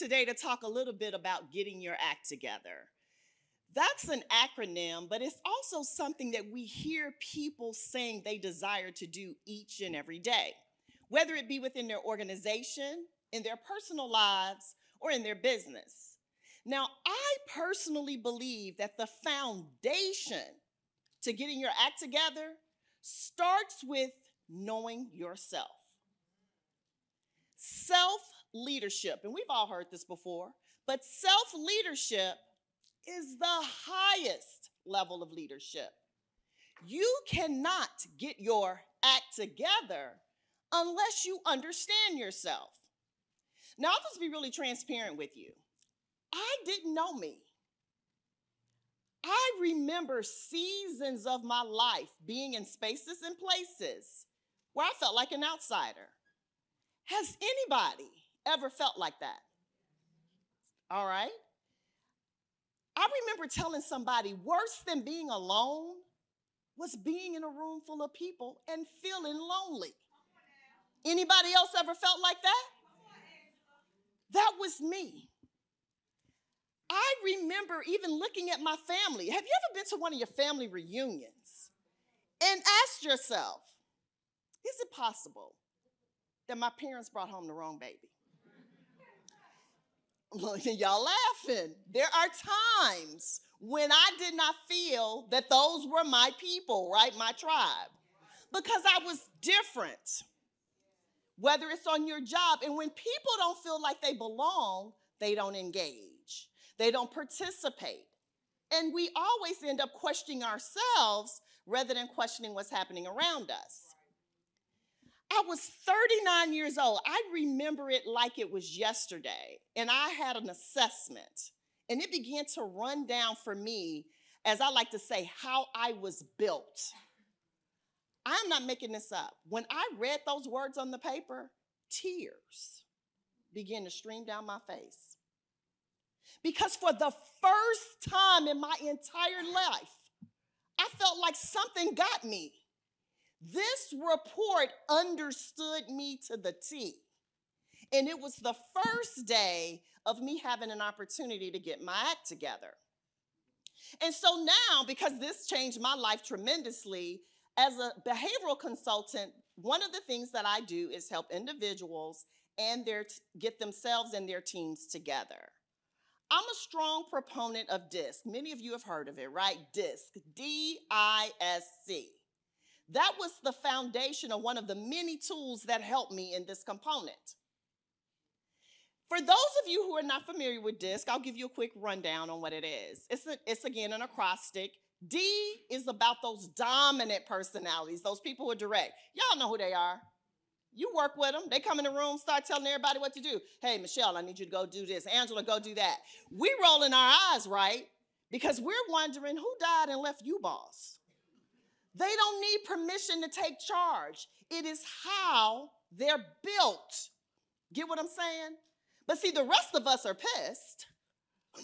today to talk a little bit about getting your act together. That's an acronym, but it's also something that we hear people saying they desire to do each and every day, whether it be within their organization, in their personal lives, or in their business. Now, I personally believe that the foundation to getting your act together starts with knowing yourself. Self-leadership, and we've all heard this before, but self-leadership is the highest level of leadership. You cannot get your act together unless you understand yourself. Now, I'll just be really transparent with you. I didn't know me. I remember seasons of my life being in spaces and places where I felt like an outsider. Has anybody ever felt like that? All right. I remember telling somebody worse than being alone was being in a room full of people and feeling lonely. Anybody else ever felt like that? That was me. I remember even looking at my family. Have you ever been to one of your family reunions and asked yourself, is it possible that my parents brought home the wrong baby? Y'all laughing. There are times when I did not feel that those were my people, right? My tribe. Because I was different. Whether it's on your job. And when people don't feel like they belong, they don't engage. They don't participate. And we always end up questioning ourselves rather than questioning what's happening around us. I was 39 years old. I remember it like it was yesterday. And I had an assessment. And it began to run down for me, as I like to say, how I was built. I'm not making this up. When I read those words on the paper, tears began to stream down my face. Because for the first time in my entire life, I felt like something got me. This report understood me to the T. And it was the first day of me having an opportunity to get my act together. And so now, because this changed my life tremendously, as a behavioral consultant, one of the things that I do is help individuals and get themselves and their teams together. I'm a strong proponent of DISC. Many of you have heard of it, right? DISC, D-I-S-C. That was the foundation of one of the many tools that helped me in this component. For those of you who are not familiar with DISC, I'll give you a quick rundown on what it is. It's again an acrostic. D is about those dominant personalities, those people who are direct. Y'all know who they are. You work with them. They come in the room, start telling everybody what to do. Hey, Michelle, I need you to go do this. Angela, go do that. We rolling our eyes, right? Because we're wondering who died and left you boss. They don't need permission to take charge. It is how they're built. Get what I'm saying? But see, the rest of us are pissed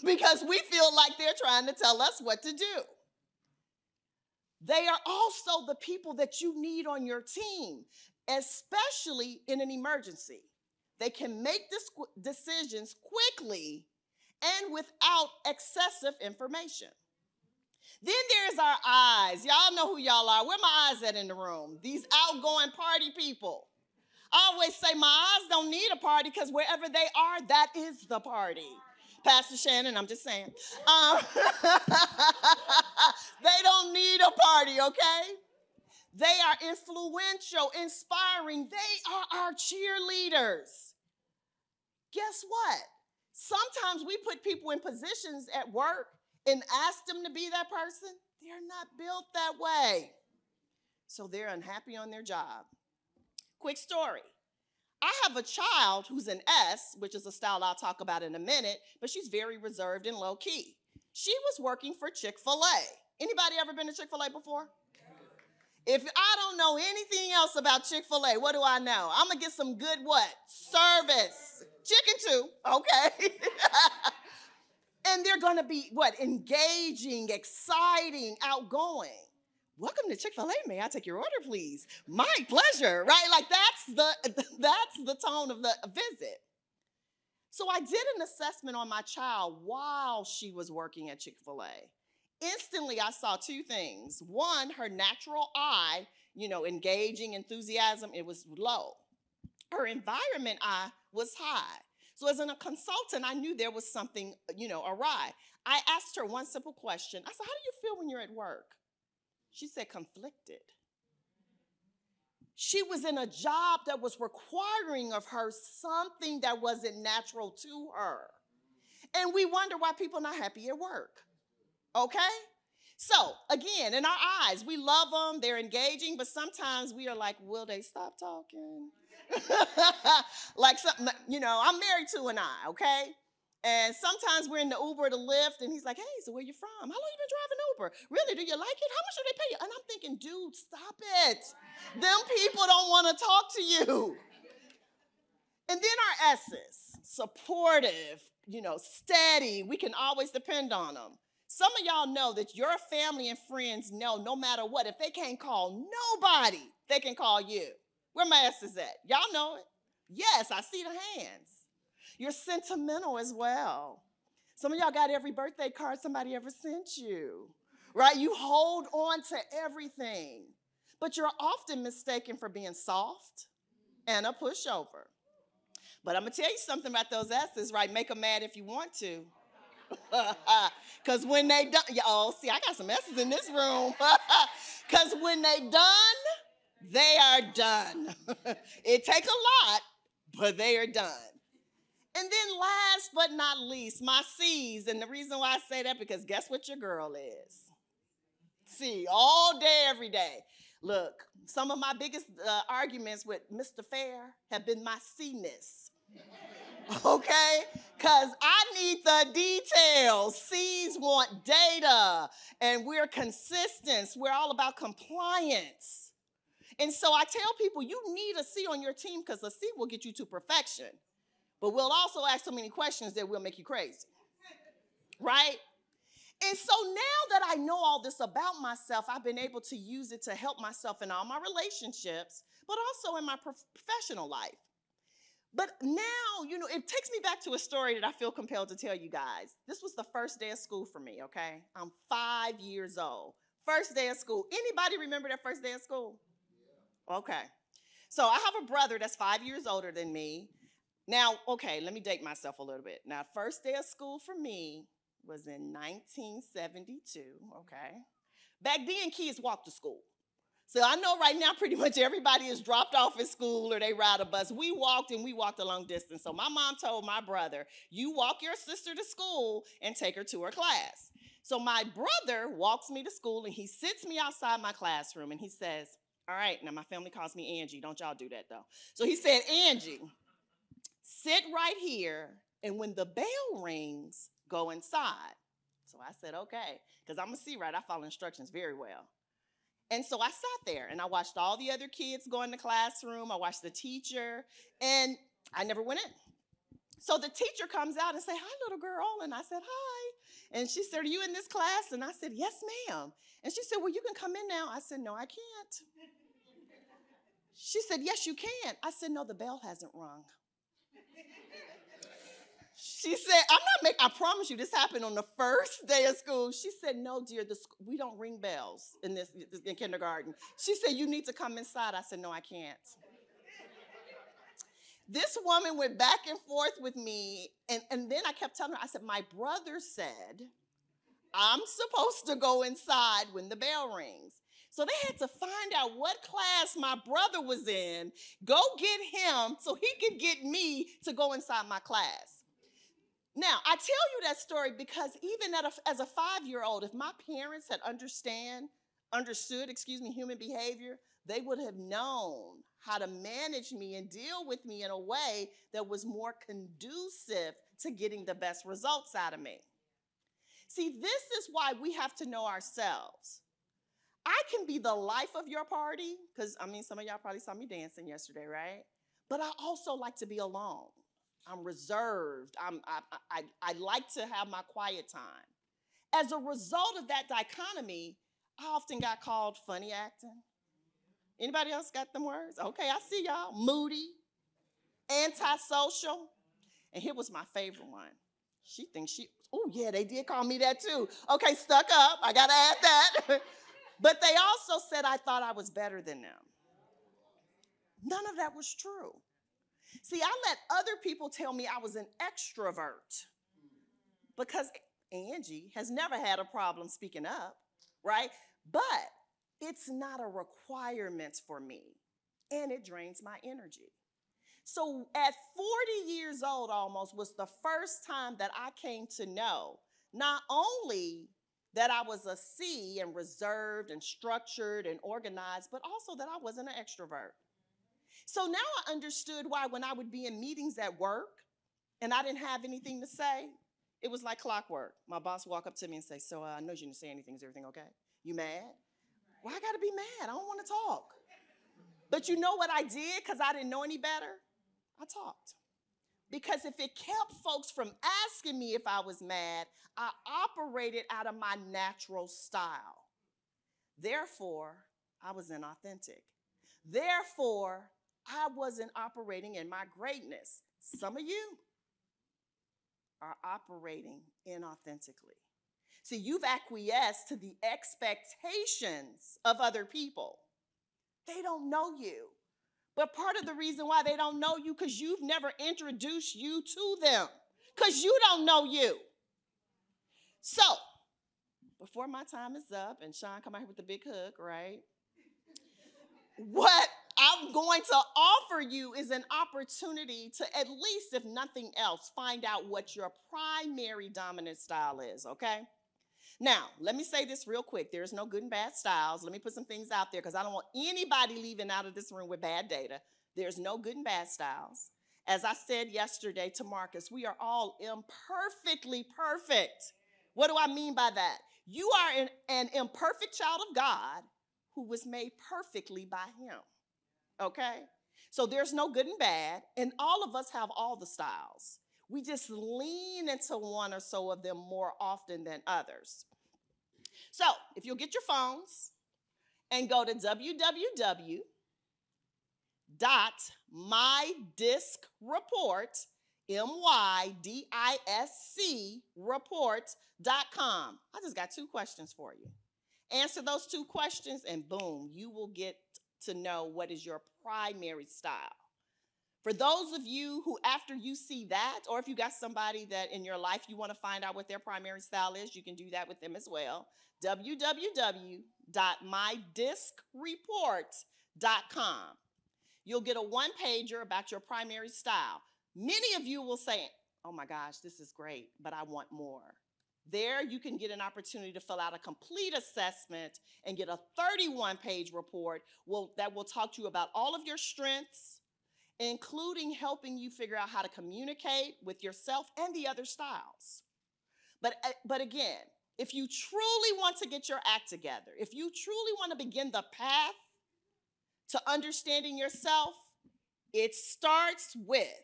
because we feel like they're trying to tell us what to do. They are also the people that you need on your team, especially in an emergency. They can make decisions quickly and without excessive information. Then there's our eyes. Y'all know who y'all are. Where my eyes at in the room? These outgoing party people. I always say my eyes don't need a party because wherever they are, that is the party. Pastor Shannon, I'm just saying. They don't need a party, okay? They are influential, inspiring. They are our cheerleaders. Guess what? Sometimes we put people in positions at work and ask them to be that person. They're not built that way. So they're unhappy on their job. Quick story. I have a child who's an S, which is a style I'll talk about in a minute, but she's very reserved and low key. She was working for Chick-fil-A. Anybody ever been to Chick-fil-A before? If I don't know anything else about Chick-fil-A, what do I know? I'm going to get some good what? Service. Chicken too, okay? And they're going to be what? Engaging, exciting, outgoing. Welcome to Chick-fil-A. May I take your order, please? My pleasure, right? Like that's the tone of the visit. So I did an assessment on my child while she was working at Chick-fil-A. Instantly, I saw two things. One, her natural eye, engaging enthusiasm, it was low. Her environment eye was high. So as a consultant, I knew there was something, awry. I asked her one simple question. I said, how do you feel when you're at work? She said, conflicted. She was in a job that was requiring of her something that wasn't natural to her. And we wonder why people are not happy at work. Okay? So, again, in our eyes, we love them, they're engaging, but sometimes we are like, will they stop talking? Like something, I'm married to an eye, okay? And sometimes we're in the Uber or the Lyft, and he's like, hey, so where you from? How long you been driving Uber? Really, do you like it? How much do they pay you? And I'm thinking, dude, stop it. Them people don't want to talk to you. And then our S's, supportive, steady. We can always depend on them. Some of y'all know that your family and friends know no matter what, if they can't call nobody, they can call you. Where my S's at? Y'all know it? Yes, I see the hands. You're sentimental as well. Some of y'all got every birthday card somebody ever sent you, right? You hold on to everything, but you're often mistaken for being soft and a pushover. But I'm going to tell you something about those S's, right? Make them mad if you want to. Because when they done, see, I got some S's in this room. Because when they done, they are done. It takes a lot, but they are done. And then last but not least, my C's. And the reason why I say that, because guess what your girl is? C, all day, every day. Look, some of my biggest arguments with Mr. Fair have been my C-ness. Okay? Because I need the details. C's want data, and we're consistent. We're all about compliance. And so I tell people, you need a C on your team because a C will get you to perfection. But we'll also ask so many questions that will make you crazy, right? And so now that I know all this about myself, I've been able to use it to help myself in all my relationships, but also in my professional life. But now, it takes me back to a story that I feel compelled to tell you guys. This was the first day of school for me, okay? I'm 5 years old. First day of school. Anybody remember that first day of school? Okay. So I have a brother that's 5 years older than me. Now, okay, let me date myself a little bit. Now, first day of school for me was in 1972, okay? Back then, kids walked to school. So I know right now pretty much everybody is dropped off at school or they ride a bus. We walked a long distance. So my mom told my brother, you walk your sister to school and take her to her class. So my brother walks me to school and he sits me outside my classroom and he says, all right, now my family calls me Angie. Don't y'all do that though. So he said, Angie, sit right here, and when the bell rings, go inside. So I said, okay, because I'm a C, right? I follow instructions very well. And so I sat there, and I watched all the other kids go in the classroom. I watched the teacher, and I never went in. So the teacher comes out and said, hi, little girl. And I said, hi. And she said, are you in this class? And I said, yes, ma'am. And she said, well, you can come in now. I said, no, I can't. She said, yes, you can. I said, no, the bell hasn't rung. She said, I promise you, this happened on the first day of school. She said, no, dear, we don't ring bells in kindergarten. She said, you need to come inside. I said, no, I can't. This woman went back and forth with me, and then I kept telling her, I said, my brother said, I'm supposed to go inside when the bell rings. So they had to find out what class my brother was in, go get him so he could get me to go inside my class. Now, I tell you that story because even as a 5-year-old, if my parents had understood human behavior, they would have known how to manage me and deal with me in a way that was more conducive to getting the best results out of me. See, this is why we have to know ourselves. I can be the life of your party, because, some of y'all probably saw me dancing yesterday, right? But I also like to be alone. I'm reserved. I like to have my quiet time. As a result of that dichotomy, I often got called funny acting. Anybody else got them words? Okay, I see y'all. Moody, antisocial. And here was my favorite one. She thinks oh yeah, they did call me that too. Okay, stuck up, I gotta add that. But they also said I thought I was better than them. None of that was true. See, I let other people tell me I was an extrovert because Angie has never had a problem speaking up, right? But it's not a requirement for me, and it drains my energy. So at 40 years old almost was the first time that I came to know not only that I was a C and reserved and structured and organized, but also that I wasn't an extrovert. So now I understood why when I would be in meetings at work and I didn't have anything to say, it was like clockwork. My boss would walk up to me and say, so I know you didn't say anything. Is everything okay? You mad? Why I gotta be mad? I don't wanna talk. But you know what I did because I didn't know any better? I talked. Because if it kept folks from asking me if I was mad, I operated out of my natural style. Therefore, I was inauthentic. Therefore, I wasn't operating in my greatness. Some of you are operating inauthentically. See, you've acquiesced to the expectations of other people. They don't know you. But part of the reason why they don't know you because you've never introduced you to them because you don't know you. So, before my time is up, and Sean come out here with the big hook, right? What I'm going to offer you is an opportunity to at least, if nothing else, find out what your primary dominant style is, okay? Now, let me say this real quick. There's no good and bad styles. Let me put some things out there because I don't want anybody leaving out of this room with bad data. There's no good and bad styles. As I said yesterday to Marcus, we are all imperfectly perfect. What do I mean by that? You are an imperfect child of God who was made perfectly by him, okay? So there's no good and bad, and all of us have all the styles. We just lean into one or so of them more often than others. So if you'll get your phones and go to www.mydiscreport, MYDISC report.com. I just got 2 questions for you. Answer those 2 questions and boom, you will get to know what is your primary style. For those of you who, after you see that, or if you got somebody that in your life you want to find out what their primary style is, you can do that with them as well. www.mydiscreport.com. You'll get a 1-pager about your primary style. Many of you will say, oh my gosh, this is great, but I want more. There you can get an opportunity to fill out a complete assessment and get a 31-page report that will talk to you about all of your strengths, including helping you figure out how to communicate with yourself and the other styles. But again, if you truly want to get your act together, if you truly want to begin the path to understanding yourself, it starts with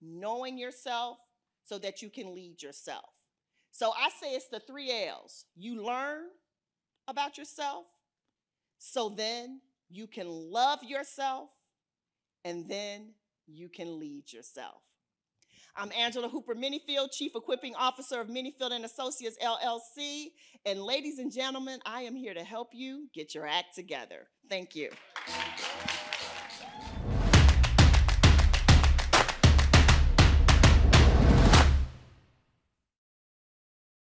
knowing yourself so that you can lead yourself. So I say it's the 3 L's. You learn about yourself, so then you can love yourself, and then you can lead yourself. I'm Angela Hooper-Menifield, Chief Equipping Officer of Menifield & Associates, LLC. And ladies and gentlemen, I am here to help you get your act together. Thank you.